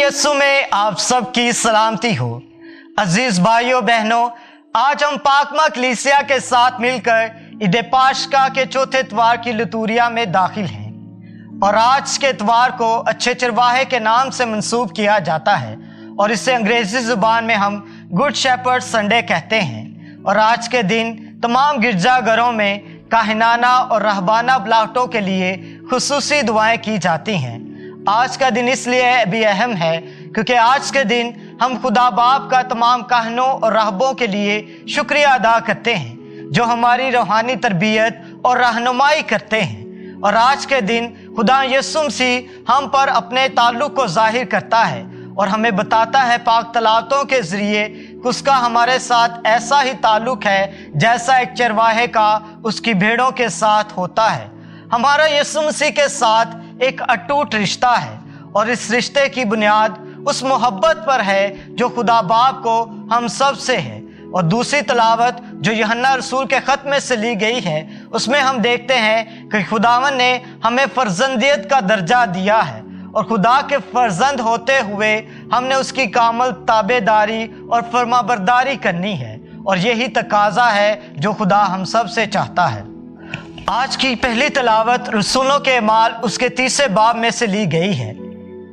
यीशु में आप सबकी सलामती हो। अजीज भाइयों बहनों, आज हम पाकमा कलीसिया के साथ मिलकर ईद पाशका के चौथे इतवार की लितूरिया में दाखिल हैं और आज के इतवार को अच्छे चरवाहे के नाम से मंसूब किया जाता है और इसे अंग्रेजी जुबान में हम गुड शेपर्ड संडे कहते हैं। और आज के दिन तमाम गिरजाघरों में काहिनाना और रहबाना बुलाहटों के लिए खुसूसी दुआएं की जाती हैं। आज का दिन इसलिए भी अहम है क्योंकि आज के दिन हम खुदा बाप का तमाम काहनों और रहबों के लिए शुक्रिया अदा करते हैं जो हमारी रूहानी तरबियत और रहनुमाई करते हैं। और आज के दिन खुदा यीशु मसीह हम पर अपने ताल्लुक को जाहिर करता है और हमें बताता है पाक तलावतों के ज़रिए कि उसका हमारे साथ ऐसा ही ताल्लुक है जैसा एक चरवाहे का उसकी भेड़ों के साथ होता है। हमारा यीशु मसीह के साथ एक अटूट रिश्ता है और इस रिश्ते की बुनियाद उस मोहब्बत पर है जो खुदा बाप को हम सब से है। और दूसरी तलावत जो यूहन्ना रसूल के ख़त में से ली गई है उसमें हम देखते हैं कि खुदावन ने हमें फर्जंदियत का दर्जा दिया है और खुदा के फर्जंद होते हुए हमने उसकी कामल ताबेदारी और फरमाबरदारी करनी है और यही तकाजा है जो खुदा हम सब से चाहता है। आज की पहली तलावत रसूलों के अमाल उसके 30 बाब में से ली गई है।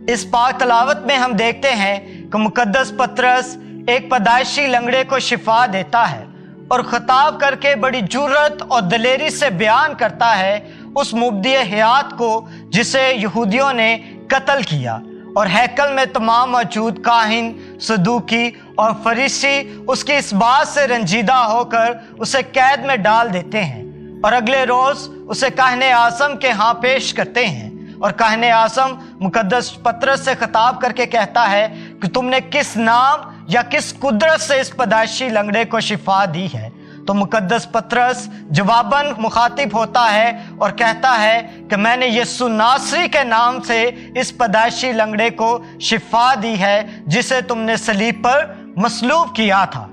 इस पाक तलावत में हम देखते हैं कि मुकद्दस पतरस एक पैदाइशी लंगड़े को शिफा देता है और खिताब करके बड़ी जुर्रत और दलेरी से बयान करता है उस मुब्दी हयात को जिसे यहूदियों ने कत्ल किया और हैकल में तमाम मौजूद काहिन, सदूकी और फरीसी उसकी इस बात से रंजीदा होकर उसे कैद में डाल देते हैं और अगले रोज उसे काहने आज़म के यहाँ पेश करते हैं। और काहने आज़म मुकद्दस पतरस से खिताब करके कहता है कि तुमने किस नाम या किस कुदरत से इस पैदाइशी लंगड़े को शिफा दी है। तो मुकद्दस पतरस जवाबन मुखातिब होता है और कहता है कि मैंने यीशु नासरी के नाम से इस पैदाइशी लंगड़े को शिफा दी है जिसे तुमने सलीब पर मसलूब किया था।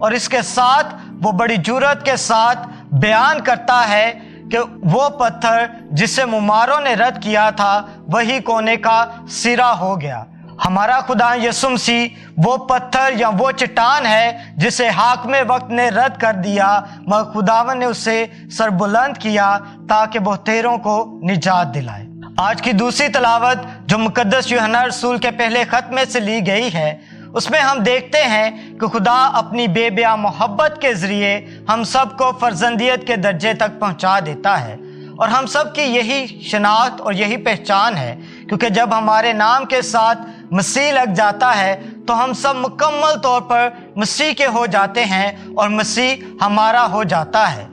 और इसके साथ वो बड़ी जुर्रत के साथ बयान करता है कि वो पत्थर जिसे मुमारों ने रद्द किया था वही कोने का सिरा हो गया। हमारा खुदा यीशु मसीह वो पत्थर या वो चट्टान है जिसे हाकिम वक्त ने रद्द कर दिया मगर खुदावन ने उसे सरबुलंद किया ताकि बहुतेरों को निजात दिलाए। आज की दूसरी तलावत जो मुकद्दस यूहन्ना रसूल के पहले ख़त में से ली गई है उसमें हम देखते हैं कि खुदा अपनी बेबया मोहब्बत के ज़रिए हम सबको फर्जंदियत के दर्जे तक पहुंचा देता है और हम सब की यही शनाख्त और यही पहचान है क्योंकि जब हमारे नाम के साथ मसीह लग जाता है तो हम सब मुकम्मल तौर पर मसीह के हो जाते हैं और मसीह हमारा हो जाता है।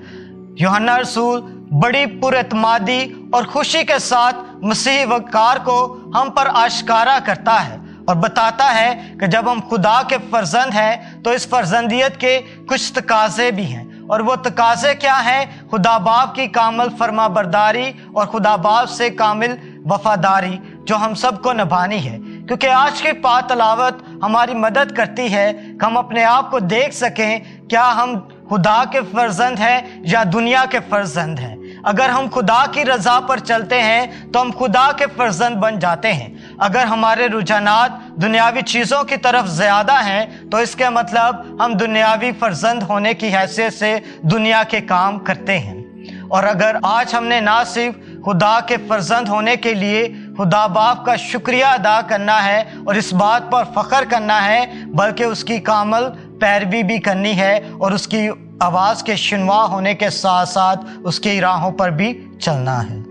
यूहन्ना रसूल बड़ी पुरएतमादी और खुशी के साथ मसीह वकार को हम पर आश्कारा करता है और बताता है कि जब हम खुदा के फर्जंद हैं तो इस फर्जंदियत के कुछ तकाजे भी हैं और वो तकाजे क्या हैं? खुदा बाप की कामिल फरमाबरदारी और खुदा बाप से कामिल वफादारी जो हम सबको निभानी है। क्योंकि आज की पाक तलावत हमारी मदद करती है कि हम अपने आप को देख सकें क्या हम खुदा के फर्जंद हैं या दुनिया के फर्जंद हैं। अगर हम खुदा की रज़ा पर चलते हैं तो हम खुदा के फर्जंद बन जाते हैं। अगर हमारे रुझानात दुनियावी चीज़ों की तरफ ज़्यादा हैं तो इसका मतलब हम दुनियावी फर्जंद होने की हैसियत से दुनिया के काम करते हैं। और अगर आज हमने ना सिर्फ खुदा के फर्जंद होने के लिए खुदा बाप का शुक्रिया अदा करना है और इस बात पर फ़ख्र करना है बल्कि उसकी कामल पैरवी भी करनी है और उसकी आवाज़ के शुनवा होने के साथ साथ उसकी राहों पर भी चलना है।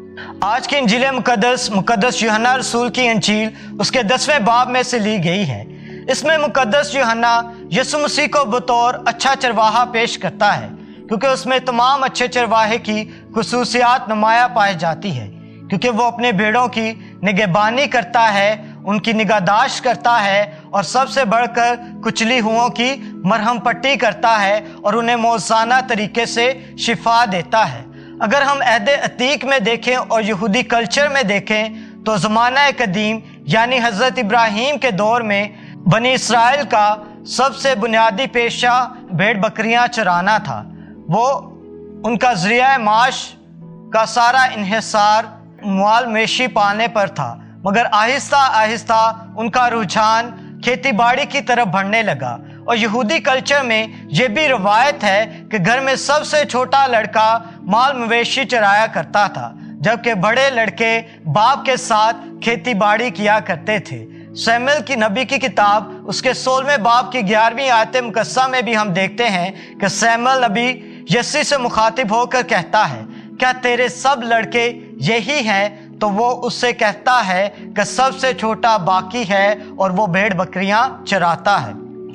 आज की इंजील मुकद्दस यूहन्ना रसूल की इंजील उसके 10वें बाब में से ली गई है। इसमें मुकद्दस यूहन्ना यीशु मसीह को बतौर अच्छा चरवाहा पेश करता है क्योंकि उसमें तमाम अच्छे चरवाहे की खुसूसियात नुमाया पाई जाती है क्योंकि वो अपने भेड़ों की निगहबानी करता है, उनकी निगाहदाश्त करता है और सबसे बढ़कर कुचली हुओं की मरहम पट्टी करता है और उन्हें मौज़ाना तरीके से शिफा देता है। अगर हम अहद अतीक में देखें और यहूदी कल्चर में देखें तो ज़माना कदीम यानी हज़रत इब्राहीम के दौर में बनी इसराइल का सबसे बुनियादी पेशा भेड़ बकरियां चराना था। वो उनका ज़रिया माश का सारा इन्हिसार माल मेशी पाने पर था। मगर आहिस्ता आहिस्ता उनका रुझान खेती बाड़ी की तरफ बढ़ने लगा। और यहूदी कल्चर में ये भी रवायत है कि घर में सबसे छोटा लड़का माल मवेशी चराया करता था, जबकि बड़े लड़के बाप के साथ खेती बाड़ी किया करते थे। शमूएल की नबी की किताब उसके 16वें बाब की 11वीं आयत मुकद्दसा में भी हम देखते हैं कि शमूएल नबी यिशै से मुखातिब होकर कहता है, क्या तेरे सब लड़के यही हैं? तो वो उससे कहता है कि सबसे छोटा बाकी है और वो भेड़ बकरियां चराता है।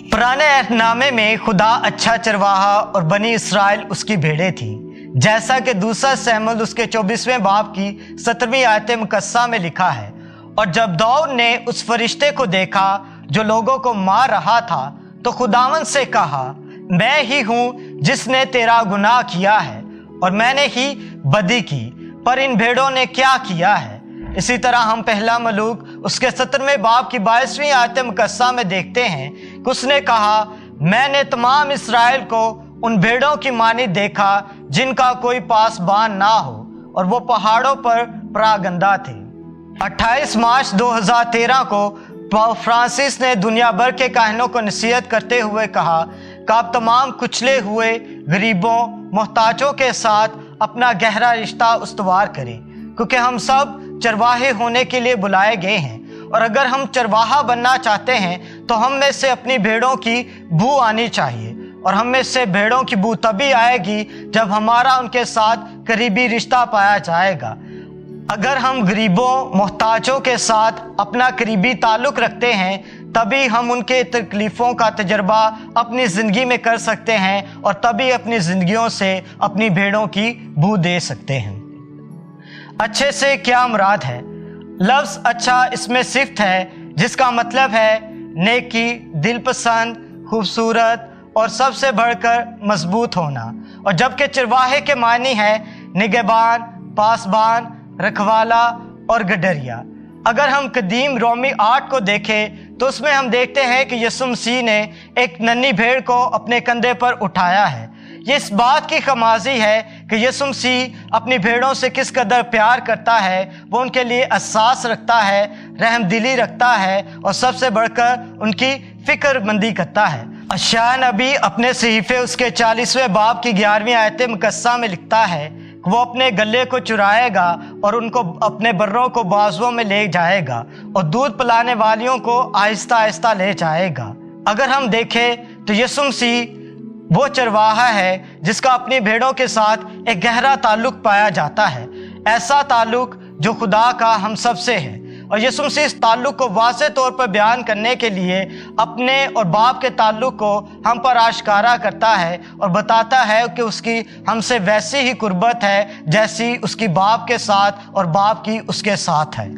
पुराने अहदनामे में खुदा अच्छा चरवाहा और बनी इसराइल उसकी भेड़ें थी, जैसा कि दूसरा शमूएल उसके 24वें बाब की 17वीं आयत मुकद्दसा में लिखा है। और जब दाऊद ने उस फरिश्ते को देखा जो लोगों को मार रहा था, तो खुदावंद से कहा, मैं ही हूँ जिसने तेरा गुनाह किया है और मैंने ही बदी की, पर इन भेड़ों ने क्या किया है। इसी तरह हम पहला मलूक उसके 17वें बाब की 22वीं आयत मुकद्दसा में देखते हैं कि उसने कहा, मैंने तमाम इसराइल को उन भेड़ों की मानी देखा जिनका कोई पासबान ना हो, और वो पहाड़ों पर परागंदा थे। 28 मार्च 2013 को पोप फ्रांसिस ने दुनिया भर के काहिनों को नसीहत करते हुए कहा कि आप तमाम कुचले हुए गरीबों मोहताजों के साथ अपना गहरा रिश्ता उस्तवार करें, क्योंकि हम सब चरवाहे होने के लिए बुलाए गए हैं। और अगर हम चरवाहा बनना चाहते हैं तो हम में से अपनी भेड़ों की बू आनी चाहिए, और हम में से भेड़ों की बू तभी आएगी जब हमारा उनके साथ करीबी रिश्ता पाया जाएगा। अगर हम गरीबों मोहताजों के साथ अपना करीबी ताल्लुक़ रखते हैं, तभी हम उनके तकलीफ़ों का तजर्बा अपनी ज़िंदगी में कर सकते हैं, और तभी अपनी ज़िंदगियों से अपनी भेड़ों की बू दे सकते हैं। अच्छे से क्या मुराद है? लफ्ज़ अच्छा इसमें सिफ्त है, जिसका मतलब है नेकी, दिलपसंद, खूबसूरत और सबसे बढ़कर मजबूत होना। और जबकि चरवाहे के मानी है निगहबान, पासबान, रखवाला और गडरिया। अगर हम कदीम रोमी आर्ट को देखें तो उसमें हम देखते हैं कि यीशु मसीह ने एक नन्ही भेड़ को अपने कंधे पर उठाया है। ये इस बात की खमाजी है कि यीशु मसीह अपनी भेड़ों से किस कदर प्यार करता है, वो उनके लिए एहसास रखता है, रहमदिली रखता है, और सबसे बढ़कर उनकी फिक्रमंदी करता है। अयशाया नबी अपने सहीफे उसके 40वें बाब की 11वीं आयत मुकद्दसा में लिखता है, वो अपने गले को चुराएगा और उनको अपने बर्रों को बाजुओं में ले जाएगा और दूध पिलाने वालियों को आहिस्ता आहिस्ता ले जाएगा। अगर हम देखें तो यीशु मसीह वो चरवाहा है जिसका अपनी भेड़ों के साथ एक गहरा ताल्लुक पाया जाता है, ऐसा ताल्लुक जो खुदा का हम सब से है। और यीशु मसीह इस ताल्लुक को वाज़ेह तौर पर बयान करने के लिए अपने और बाप के ताल्लुक को हम पर आश्कारा करता है और बताता है कि उसकी हमसे वैसी ही कुर्बत है जैसी उसकी बाप के साथ और बाप की उसके साथ है।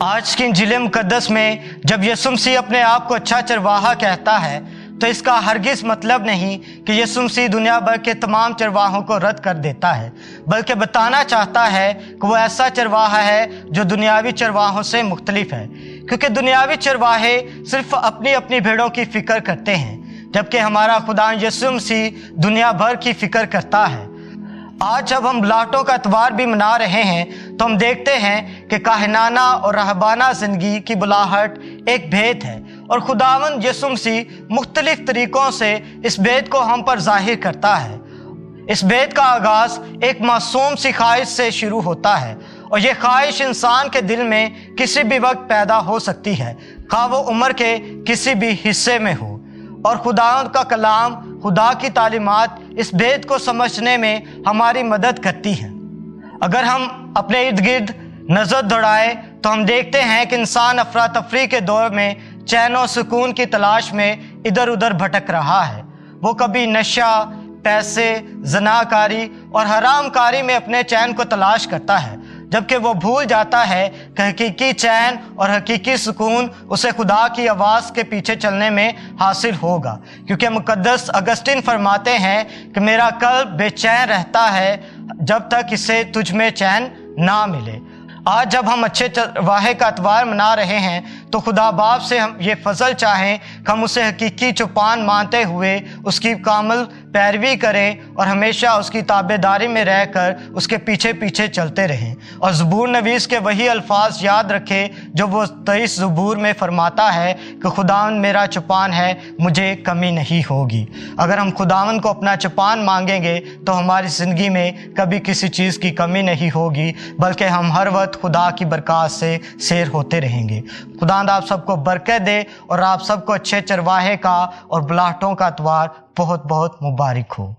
आज की इंजील मुकद्दस में जब यीशु मसीह अपने आप को अच्छा चरवाहा कहता है, तो इसका हरगिज़ मतलब नहीं कि यीशु मसीह दुनिया भर के तमाम चरवाहों को रद्द कर देता है, बल्कि बताना चाहता है कि वो ऐसा चरवाहा है जो दुनियावी चरवाहों से मुख्तलिफ है। क्योंकि दुनियावी चरवाहे सिर्फ अपनी अपनी भेड़ों की फ़िक्र करते हैं, जबकि हमारा खुदा यीशु मसीह दुनिया भर की फ़िक्र करता है। आज जब हम बुलाहटों का इतवार भी मना रहे हैं तो हम देखते हैं कि काहिनाना और रहबाना ज़िंदगी की बुलाहट एक भेद है, और खुदावंद यीशु मसीह मुख्तलिफ तरीक़ों से इस भेद को हम पर जाहिर करता है। इस भेद का आगाज़ एक मासूम सी ख्वाहिश से शुरू होता है, और ये ख्वाहिश इंसान के दिल में किसी भी वक्त पैदा हो सकती है, खा वो उम्र के किसी भी हिस्से में हो। और खुदावंद का कलाम, खुदा की तालीमात इस भेद को समझने में हमारी मदद करती हैं। अगर हम अपने इर्द गिर्द नज़र दौड़ाएं तो हम देखते हैं कि इंसान अफरा तफरी के दौर में चैन और सुकून की तलाश में इधर उधर भटक रहा है। वो कभी नशा, पैसे, ज़नाकारी और हरामकारी में अपने चैन को तलाश करता है, जबकि वो भूल जाता है कि हकीकी चैन और हकीकी सुकून उसे खुदा की आवाज़ के पीछे चलने में हासिल होगा। क्योंकि मुकद्दस अगस्तिन फरमाते हैं कि मेरा कल्ब बेचैन रहता है जब तक इसे तुझ में चैन ना मिले। आज जब हम अच्छे चरवाहे का इतवार मना रहे हैं तो खुदा बाप से हम ये फजल चाहें कि हम उसे हकीकी चौपान मानते हुए उसकी कामल پیروی کریں اور ہمیشہ اس کی تابعداری میں رہ کر اس کے پیچھے پیچھے چلتے رہیں، اور زبور نویس کے وہی الفاظ یاد رکھیں جو وہ 23 زبور میں فرماتا ہے کہ خداوند میرا چپان ہے، مجھے کمی نہیں ہوگی۔ اگر ہم خداوند کو اپنا چپان مانگیں گے تو ہماری زندگی میں کبھی کسی چیز کی کمی نہیں ہوگی، بلکہ ہم ہر وقت خدا کی برکات سے سیر ہوتے رہیں گے۔ خداوند آپ سب کو برکت دے اور آپ سب کو اچھے چرواہے کا اور بلاہٹوں کا اتوار بہت بہت مبارک ہو۔